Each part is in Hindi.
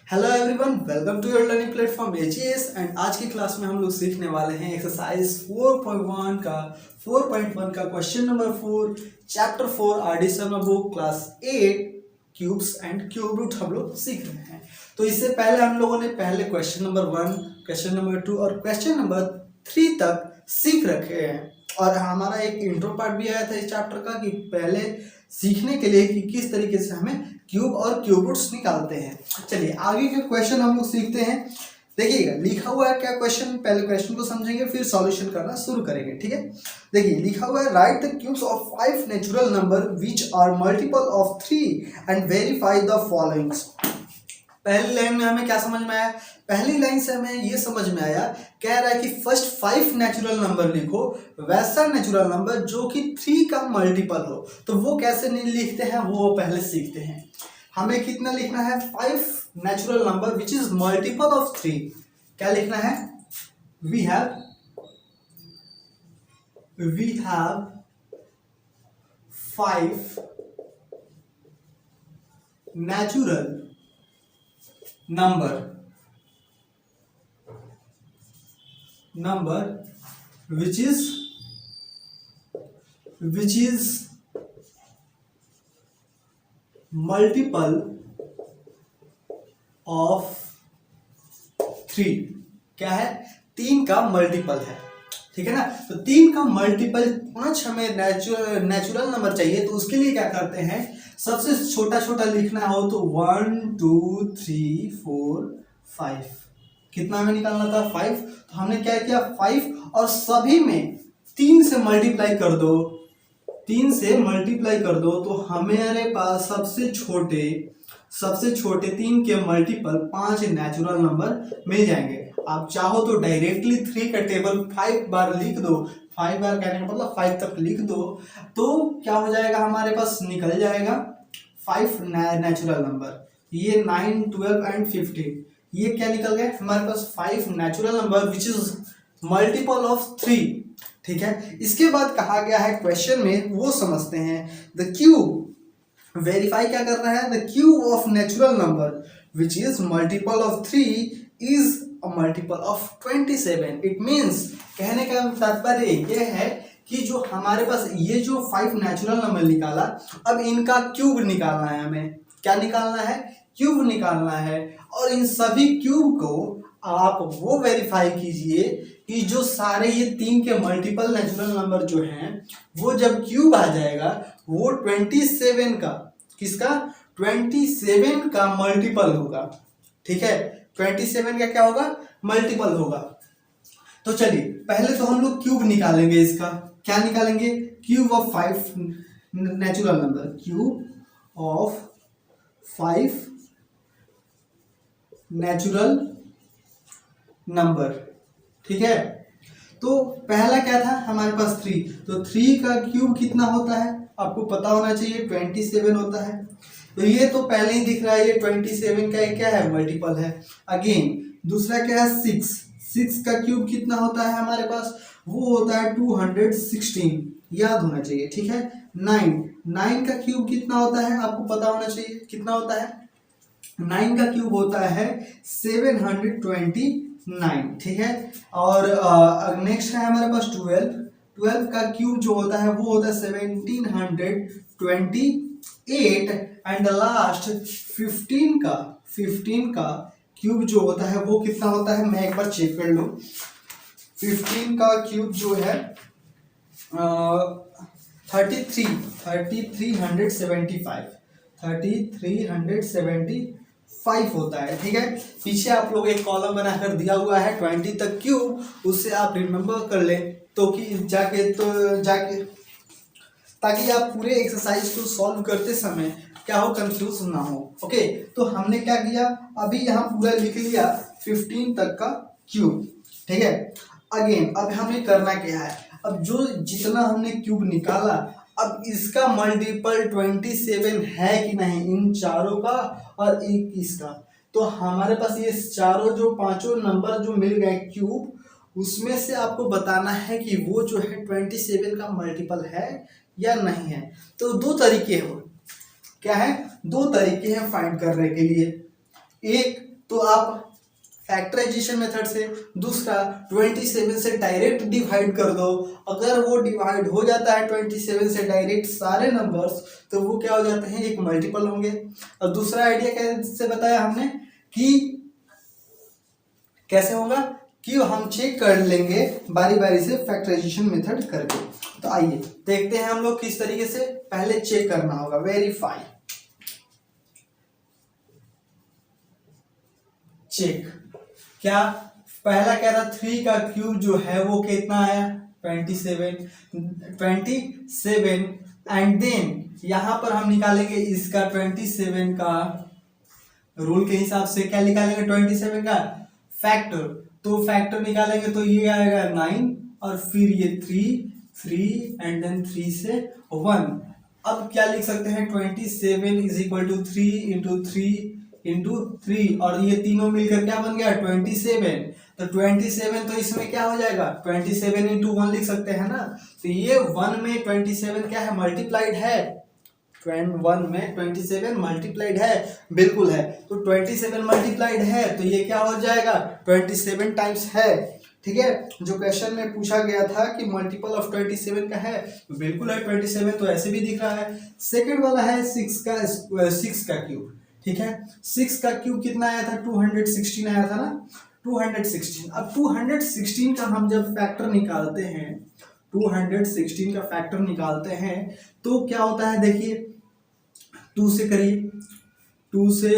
Hello everyone, welcome to your learning platform AGS. And आज की क्लास में हम लोग सीखने वाले हैं एक्सरसाइज 4.1 का question number 4, chapter 4 RDSM book class 8 cubes and cube root हम लोग सीख रहे हैं। तो इससे पहले हम लोगों ने पहले क्वेश्चन नंबर 1, क्वेश्चन नंबर 2 और क्वेश्चन नंबर 3 तक सीख रखे हैं। और हमारा एक इंट्रो पार्ट भी आया था इस चैप्टर का कि पहले सीखने के लिए कि किस तरीके से हमें क्यूब और क्यूब रूट्स निकालते हैं। चलिए आगे के क्वेश्चन हम लोग सीखते हैं। देखिएगा लिखा हुआ है क्या क्वेश्चन, पहले क्वेश्चन को समझेंगे फिर सॉल्यूशन करना शुरू करेंगे। ठीक है, देखिए लिखा हुआ है right the cubes of 5 natural number which are multiple of 3 and verify the followings. पहली लाइन में हमें क्या समझ में आया? पहली लाइन से हमें ये समझ में आया, कह रहा है कि फर्स्ट 5 नेचुरल नंबर लिखो, वैसा नेचुरल नंबर जो कि 3 का मल्टीपल हो। तो वो कैसे नहीं लिखते हैं वो पहले सीखते हैं। हमें कितना लिखना है? 5 natural number which is multiple of 3। क्या लिखना है? We have 5 natural number which is multiple of 3। क्या है? 3 का मल्टीपल है। ठीक है ना, तो 3 का मल्टीपल 5 हमें नेचुरल नंबर चाहिए। तो उसके लिए क्या करते हैं, सबसे छोटा छोटा लिखना हो तो 1 2 3 4 5। कितना हमें निकालना था? 5। तो हमने क्या किया? 5 और सभी में 3 से मल्टीप्लाई कर दो। 3 से मल्टीप्लाई कर दो तो हमारे पास सबसे छोटे 3 के मल्टीपल 5 नेचुरल नंबर मिल जाएंगे। आप चाहो तो डायरेक्टली 3 का टेबल 5 बार लिख दो। 5 बार कहने का मतलब 5 तक लिख दो, तो क्या हो जाएगा? हमारे पास निकल जाएगा 5 नेचुरल नंबर। ये 9 12 एंड 15, ये क्या निकल गए हमारे पास? 5 natural number which is multiple of 3। ठीक है, इसके बाद कहा गया है क्वेश्चन में, वो समझते हैं। द क्यूब, वेरीफाई क्या कर रहा है? The cube of natural number which is multiple of 3 is a multiple of 27। It means, कहने का तात्पर्य ये है कि जो हमारे पास ये जो 5 नेचुरल नंबर निकाला, अब इनका क्यूब निकालना है। हमें क्या निकालना है? क्यूब निकालना है। और इन सभी क्यूब को आप वो वेरीफाई कीजिए कि जो सारे ये 3 के मल्टीपल नेचुरल नंबर जो हैं वो जब क्यूब आ जाएगा वो 27 का, किसका? 27 का मल्टीपल होगा। ठीक है, 27 का क्या होगा? मल्टीपल होगा। तो चलिए पहले तो हम लोग क्यूब निकालेंगे। इसका क्या निकालेंगे? Cube of 5 natural number, cube of 5 natural number. ठीक है, तो पहला क्या था हमारे पास? 3। तो 3 का क्यूब कितना होता है आपको पता होना चाहिए, 27 होता है। तो ये तो पहले ही दिख रहा है, ये 27 का क्या है? मल्टीपल है। अगेन दूसरा क्या है? 6 का क्यूब कितना होता है हमारे पास? वो होता है 216, याद होना चाहिए। ठीक है, 9 का क्यूब कितना होता है आपको पता होना चाहिए, कितना होता है? 9 का क्यूब होता है 729। ठीक है, और नेक्स्ट है हमारे पास 12 का क्यूब जो होता है वो होता है 1728। एंड लास्ट 15 का क्यूब जो होता है वो कितना होता है? मैं एक बार चेक कर लूँ। 15 का क्यूब जो है 3375 होता है। ठीक है, पीछे आप लोग एक कॉलम बनाकर दिया हुआ है 20 तक क्यूब, उससे आप रिमेम्बर कर लें तो कि जाके ताकि आप पूरे एक्सरसाइज को सॉल्व करते समय क्या हो, कंफ्यूज ना हो। ओके, तो हमने क्या किया? अभी यहाँ पूरा लिख लिया 15 तक का क्यूब। ठीक है, अगेन अब हमें करना क्या है? अब जो जितना हमने क्यूब निकाला, अब इसका मल्टीपल 27 है कि नहीं, इन चारों का और एक इसका। तो हमारे पास ये चारों जो 5 नंबर जो मिल गए क्यूब, उसमें से आपको बताना है कि वो जो है 27 का मल्टीपल है या नहीं है। तो दो तरीके हैं, क्या है? दो तरीके हैं फाइंड करने के लिए। एक तो आप फैक्टराइजेशन मेथड से, दूसरा 27 से डायरेक्ट डिवाइड कर दो। अगर वो डिवाइड हो जाता है 27 से डायरेक्ट सारे नंबर्स, तो वो क्या हो जाते हैं, एक मल्टीपल होंगे। और दूसरा आइडिया कैसे बताया हमने कि कैसे होगा कि हम चेक कर लेंगे बारी बारी से फैक्टराइजेशन मेथड करके। तो आइए देखते हैं हम लोग किस तरीके से पहले चेक करना होगा। वेरीफाई, चेक, क्या पहला कह रहा 3 का क्यूब जो है वो कितना आया 27 एंड देन यहां पर हम निकालेंगे इसका 27 का रूल के हिसाब से क्या निकालेंगे 27 का फैक्टर। तो फैक्टर निकालेंगे तो ये आएगा 9 और फिर ये 3 एंड देन 3 से 1। अब क्या लिख सकते हैं 27 इज इक्वल टू 3 इंटू 3 और ये तीनों मिलकर क्या बन गया 27। तो 27 तो इसमें क्या हो जाएगा 27 इंटू 1 लिख सकते हैं ना। तो ये 1 में 27 क्या है मल्टीप्लाइड है, 1 में 27 मल्टीप्लाइड है, बिल्कुल है। तो 27 मल्टीप्लाइड है तो ये क्या हो जाएगा 27 टाइम्स है। ठीक है, जो क्वेश्चन में पूछा गया था कि मल्टीपल ऑफ 27 का है, तो बिल्कुल है 27, तो ऐसे भी दिख रहा है। सेकंड वाला है 6 का क्यूब। ठीक है, 6 का क्यूब कितना आया था 216 आया था ना, 216। अब 216 का हम जब फैक्टर निकालते हैं, 216 का फैक्टर निकालते हैं तो क्या होता है देखिए, 2 से करिए, 2 से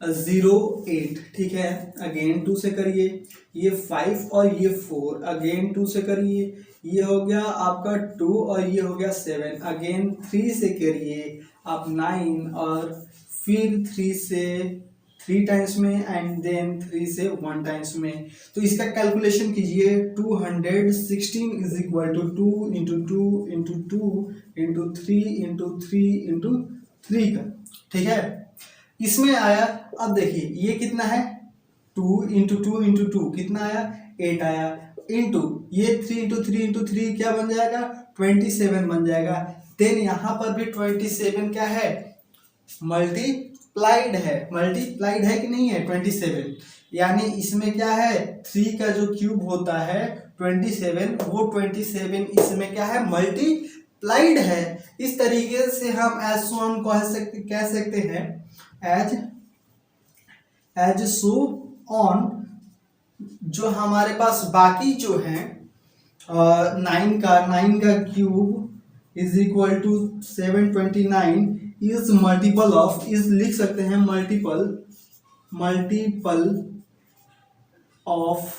108, ठीक है, अगेन 2 से करिए, ये 5 और ये 4, अगेन 2 से करिए, ये हो गया आपका 2 और ये हो गया 7, अगेन 3 से करिए आप 9 और फिर 3 से 3 टाइम्स में एंड देन 3 से 1 टाइम्स में। तो इसका कैलकुलेशन कीजिए 216 is equal to 2 into 2 into 2 into 3 into 3 into 3 का। ठीक है, इसमें आया, अब देखिए ये कितना है 2 इंटू 2 इंटू 2 कितना आया 8 आया, इंटू ये 3 इंटू 3 इंटू 3 क्या बन जाएगा 27 बन जाएगा। देन यहाँ पर भी 27 क्या है मल्टीप्लाइड है कि नहीं है 27, यानी इसमें क्या है 3 का जो क्यूब होता है 27, वो 27 इसमें क्या है मल्टीप्लाइड है। इस तरीके से हम एज सोन कह सकते हैं एज सो ऑन। जो हमारे पास बाकी जो है 9 का cube is equal to 729 is multiple of, इज लिख सकते हैं मल्टीपल ऑफ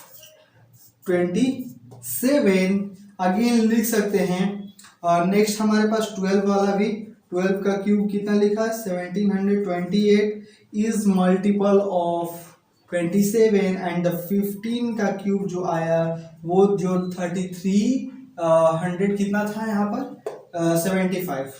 27, अगेन लिख सकते हैं। और नेक्स्ट हमारे पास 12 वाला भी, 12 का क्यूब कितना लिखा 1728 इज मल्टीपल ऑफ 27 एंड 15 का क्यूब जो आया वो जो 3300 कितना था यहाँ पर 75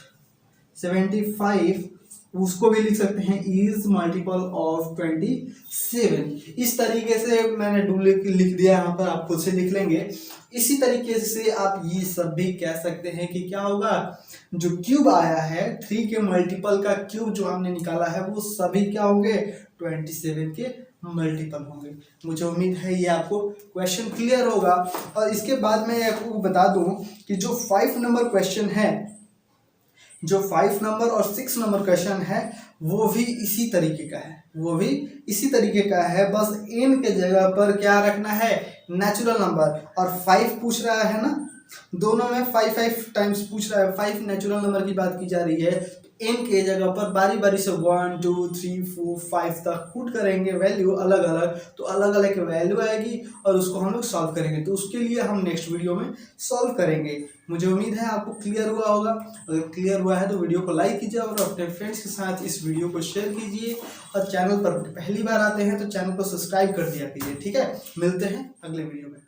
उसको भी लिख सकते हैं इज मल्टीपल ऑफ 27। इस तरीके से मैंने लिख दिया, यहाँ पर आप खुद से लिख लेंगे। इसी तरीके से आप ये सब भी कह सकते हैं कि क्या होगा जो क्यूब आया है 3 के मल्टीपल का क्यूब जो हमने निकाला है वो सभी क्या होंगे 27 के मल्टीपल होंगे। मुझे उम्मीद है ये आपको क्वेश्चन क्लियर होगा। और इसके बाद मैं आपको बता दूं कि जो 5 नंबर क्वेश्चन है, जो 5 नंबर और 6 नंबर क्वेश्चन है वो भी इसी तरीके का है, बस n के जगह पर क्या रखना है नेचुरल नंबर। और 5 पूछ रहा है ना, दोनों में 5 टाइम्स पूछ रहा है, 5 नेचुरल नंबर की बात की जा रही है। n के जगह पर बारी बारी से 1 2 3 4 5 तक पुट करेंगे वैल्यू अलग अलग, तो अलग अलग वैल्यू आएगी और उसको हम लोग सॉल्व करेंगे। तो उसके लिए हम नेक्स्ट वीडियो में सॉल्व करेंगे। मुझे उम्मीद है आपको क्लियर हुआ होगा। अगर क्लियर हुआ है तो वीडियो को लाइक कीजिए और अपने फ्रेंड्स के साथ इस वीडियो को शेयर कीजिए। और चैनल पर पहली बार आते हैं तो चैनल को सब्सक्राइब कर दिया कीजिए। ठीक है, मिलते हैं अगले वीडियो में।